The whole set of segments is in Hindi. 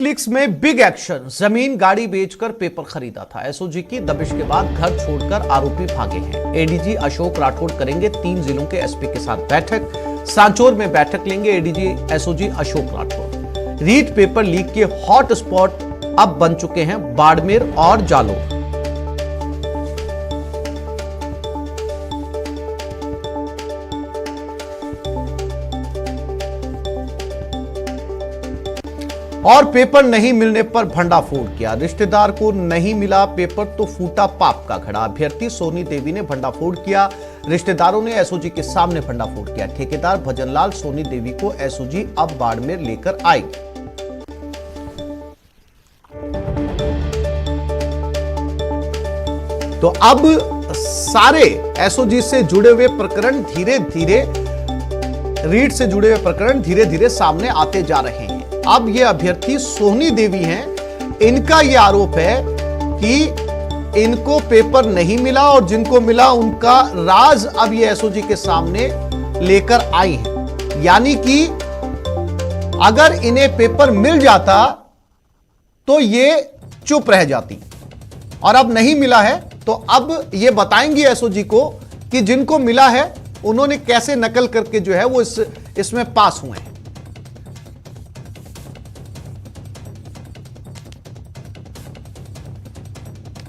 क्लिक्स में बिग एक्शन, जमीन गाड़ी बेचकर पेपर खरीदा था। एसओजी की दबिश के बाद घर छोड़कर आरोपी भागे हैं। एडीजी अशोक राठौड़ करेंगे 3 जिलों के एसपी के साथ बैठक। सांचौर में बैठक लेंगे ADG SOG Ashok Rathore. REET paper leak के हॉट स्पॉट अब बन चुके हैं बाड़मेर और जालोर। और पेपर नहीं मिलने पर भंडाफोड़ किया। रिश्तेदार को नहीं मिला पेपर तो फूटा पाप का घड़ा। अभ्यर्थी सोनी देवी ने भंडाफोड़ किया। रिश्तेदारों ने एसओजी के सामने भंडाफोड़ किया। ठेकेदार भजनलाल सोनी देवी को एसओजी अब बाड़मेर लेकर आई। तो अब सारे एसओजी से जुड़े हुए प्रकरण धीरे धीरे, रीट से जुड़े हुए प्रकरण धीरे धीरे सामने आते जा रहे हैं। अब ये अभ्यर्थी सोनी देवी हैं। इनका ये आरोप है कि इनको पेपर नहीं मिला और जिनको मिला उनका राज अब ये एसओजी के सामने लेकर आई हैं। यानी कि अगर इन्हें पेपर मिल जाता तो ये चुप रह जाती, और अब नहीं मिला है तो अब ये बताएंगी एसओजी को कि जिनको मिला है उन्होंने कैसे नकल करके जो है वो इसमें पास हुए हैं।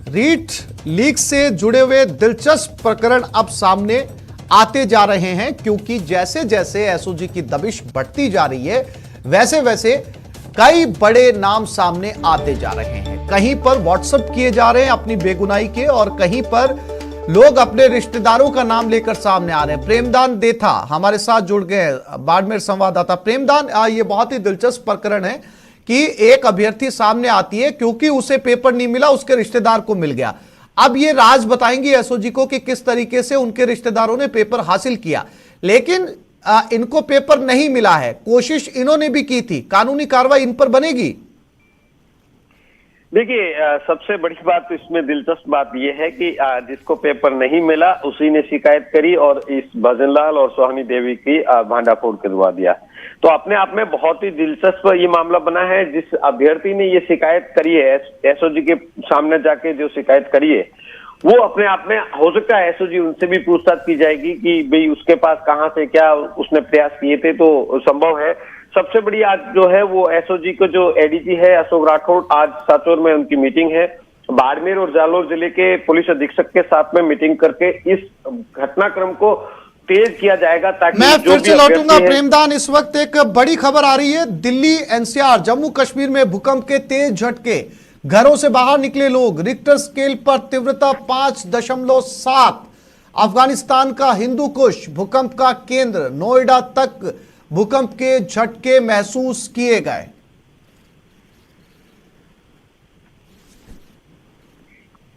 रीट लीक से जुड़े हुए दिलचस्प प्रकरण अब सामने आते जा रहे हैं, क्योंकि जैसे जैसे एसओजी की दबिश बढ़ती जा रही है वैसे वैसे कई बड़े नाम सामने आते जा रहे हैं। कहीं पर व्हाट्सएप किए जा रहे हैं अपनी बेगुनाही के, और कहीं पर लोग अपने रिश्तेदारों का नाम लेकर सामने आ रहे हैं। प्रेमदान देथा हमारे साथ जुड़ गए, बाड़मेर संवाददाता। प्रेमदान, ये बहुत ही दिलचस्प प्रकरण है कि एक अभ्यर्थी सामने आती है क्योंकि उसे पेपर नहीं मिला, उसके रिश्तेदार को मिल गया। अब ये राज बताएंगी एसओजी को कि किस तरीके से उनके रिश्तेदारों ने पेपर हासिल किया, लेकिन इनको पेपर नहीं मिला है। कोशिश इन्होंने भी की थी, कानूनी कार्रवाई इन पर बनेगी। देखिए, सबसे बड़ी बात तो इसमें दिलचस्प बात यह है कि जिसको पेपर नहीं मिला उसी ने शिकायत करी और इस भजनलाल और सोहनी देवी की भांडाफोड़ करवा दिया। तो अपने आप में बहुत ही दिलचस्प ये मामला बना है। जिस अभ्यर्थी ने ये शिकायत करी है, एसओजी के सामने जाके जो शिकायत करी है, वो अपने आप में हो सकता है एसओजी उनसे भी पूछताछ की जाएगी कि भाई उसके पास कहां से क्या उसने प्रयास किए थे, तो संभव है। सबसे बड़ी आज जो है वो एसओजी को जो एडीजी है अशोक राठौड़, आज सांचौर में उनकी मीटिंग है। बाड़मेर और जालोर जिले के पुलिस अधीक्षक के साथ में मीटिंग करके इस घटनाक्रम को तेज किया जाएगा, ताकि मैं फिर से लौटूंगा। प्रेमदान, इस वक्त एक बड़ी खबर आ रही है। दिल्ली, एनसीआर, जम्मू कश्मीर में भूकंप के तेज झटके, घरों से बाहर निकले लोग। रिक्टर स्केल पर तीव्रता 5.7। अफगानिस्तान का हिंदू कुश भूकंप का केंद्र, नोएडा तक भूकंप के झटके महसूस किए गए।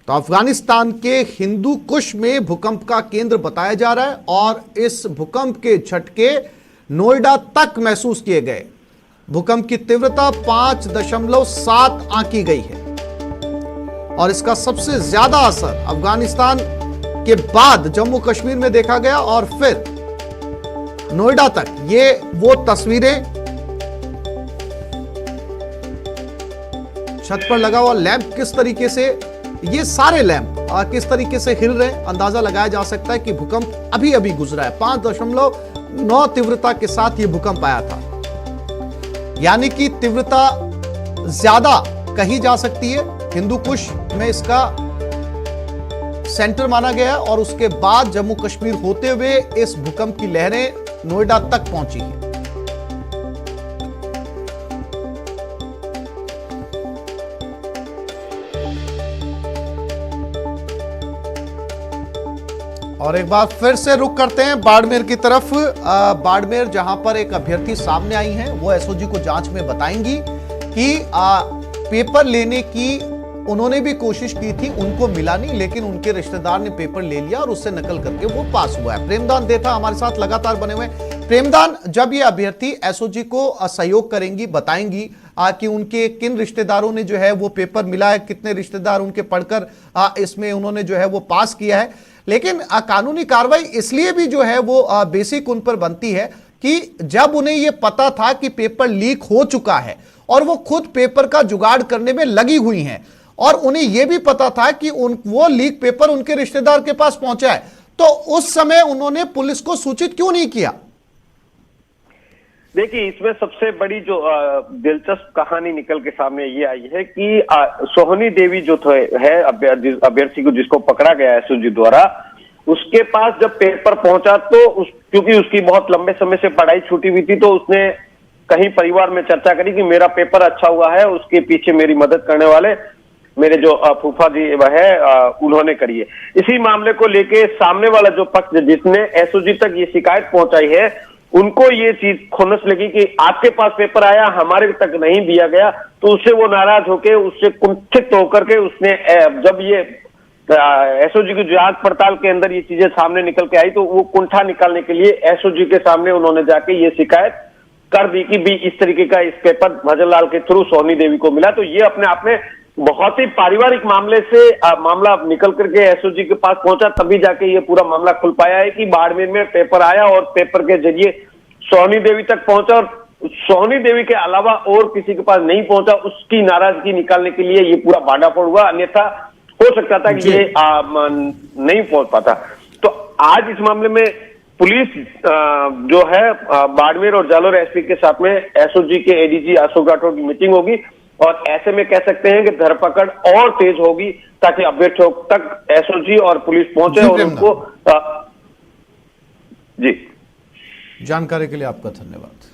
तो अफगानिस्तान के हिंदू कुश में भूकंप का केंद्र बताया जा रहा है और इस भूकंप के झटके नोएडा तक महसूस किए गए। भूकंप की तीव्रता 5.7 आंकी गई है और इसका सबसे ज्यादा असर अफगानिस्तान के बाद जम्मू कश्मीर में देखा गया और फिर नोएडा तक। ये वो तस्वीरें, छत पर लगा हुआ लैंप किस तरीके से, ये सारे लैंप किस तरीके से हिल रहे हैं, अंदाजा लगाया जा सकता है कि भूकंप अभी अभी गुजरा है। 5.9 तीव्रता के साथ ये भूकंप आया था, यानी कि तीव्रता ज्यादा कही जा सकती है। हिंदू कुश में इसका सेंटर माना गया और उसके बाद जम्मू कश्मीर होते हुए इस भूकंप की लहरें नोएडा तक पहुंची है। और एक बार फिर से रुक करते हैं बाड़मेर की तरफ। बाड़मेर, जहां पर एक अभ्यर्थी सामने आई हैं, वो एसओजी को जांच में बताएंगी कि पेपर लेने की उन्होंने भी कोशिश की थी, उनको मिला नहीं, लेकिन उनके रिश्तेदार ने पेपर ले लिया और उससे नकल करके वो पास हुआ है। प्रेमदान देथा हमारे साथ लगातार बने हुए। प्रेमदान, जब ये अभ्यर्थी एसओजी को सहयोग करेंगी, बताएंगी कि उनके किन रिश्तेदारों ने जो है वो पेपर मिला है, कितने रिश्तेदार उनके पढ़कर इसमें उन्होंने जो है वो पास किया है, लेकिन कानूनी कार्रवाई इसलिए भी जो है वो बेसिक उन पर बनती है कि जब उन्हें यह पता था कि पेपर लीक हो चुका है और वो खुद पेपर का जुगाड़ करने में लगी हुई हैं और उन्हें यह भी पता था कि वो लीक पेपर उनके रिश्तेदार के पास पहुंचा है, तो उस समय उन्होंने पुलिस को सूचित क्यों नहीं किया? देखिए, इसमें सबसे बड़ी जो दिलचस्प कहानी निकल के सामने ये आई है कि सोहनी देवी जो है अभ्यर्थी को जिसको पकड़ा गया है एसओजी द्वारा, उसके पास जब पेपर पहुंचा तो क्योंकि उसकी बहुत लंबे समय से पढ़ाई छूटी हुई थी, तो उसने कहीं परिवार में चर्चा करी कि मेरा पेपर अच्छा हुआ है, उसके पीछे मेरी मदद करने वाले मेरे जो फूफा जी है उन्होंने करी है। इसी मामले को लेके सामने वाला जो पक्ष जिसने एसओजी तक ये शिकायत पहुंचाई है, उनको ये चीज खुन्नस लगी कि आपके पास पेपर आया, हमारे तक नहीं दिया गया, तो उससे वो नाराज होकर, उससे कुंठित होकर के उसने जब ये एसओजी की जांच पड़ताल के अंदर ये चीजें सामने निकल के आई, तो वो कुंठा निकालने के लिए एसओजी के सामने उन्होंने जाके ये शिकायत कर दी कि भी इस तरीके का इस पेपर भजनलाल के थ्रू सोहनी देवी को मिला। तो ये अपने आप में बहुत ही पारिवारिक मामले से मामला निकल करके एसओजी के पास पहुंचा, तभी जाके ये पूरा मामला खुल पाया है कि बाड़मेर में पेपर आया और पेपर के जरिए सोहनी देवी तक पहुंचा और सोहनी देवी के अलावा और किसी के पास नहीं पहुंचा, उसकी नाराजगी निकालने के लिए ये पूरा भांडाफोड़ हुआ। अन्यथा हो सकता था कि ये नहीं पहुंच पाता। तो आज इस मामले में पुलिस जो है बाड़मेर और जालोर एसपी के साथ में एसओजी के एडीजी अशोक राठौर की मीटिंग होगी और ऐसे में कह सकते हैं कि धरपकड़ और तेज होगी ताकि अभ्यर्थियों तक एसओजी और पुलिस पहुंचे और उनको जी। जानकारी के लिए आपका धन्यवाद।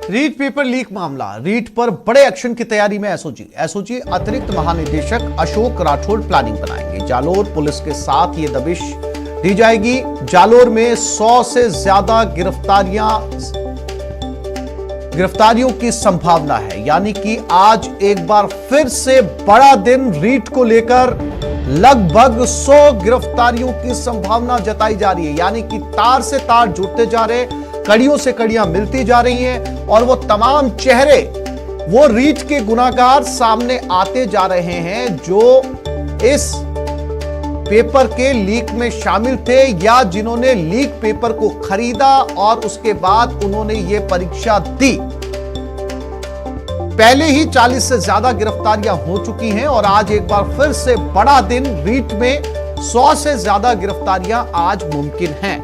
रीट पेपर लीक मामला, रीट पर बड़े एक्शन की तैयारी में एसओजी अतिरिक्त महानिदेशक अशोक राठौड़ प्लानिंग बनाएंगे। जालोर पुलिस के साथ ये दबिश दी जाएगी। जालोर में 100 से ज्यादा गिरफ्तारियों की संभावना है, यानी कि आज एक बार फिर से बड़ा दिन रीट को लेकर लगभग 100 गिरफ्तारियों की संभावना जताई जा रही है, यानी कि तार से तार जुड़ते जा रहे, कड़ियों से कड़ियां मिलती जा रही हैं और वो तमाम चेहरे, वो रीट के गुनाहगार सामने आते जा रहे हैं जो इस पेपर के लीक में शामिल थे या जिन्होंने लीक पेपर को खरीदा और उसके बाद उन्होंने ये परीक्षा दी। पहले ही 40 से ज्यादा गिरफ्तारियां हो चुकी हैं और आज एक बार फिर से बड़ा दिन, रीट में 100 से ज्यादा गिरफ्तारियां आज मुमकिन हैं।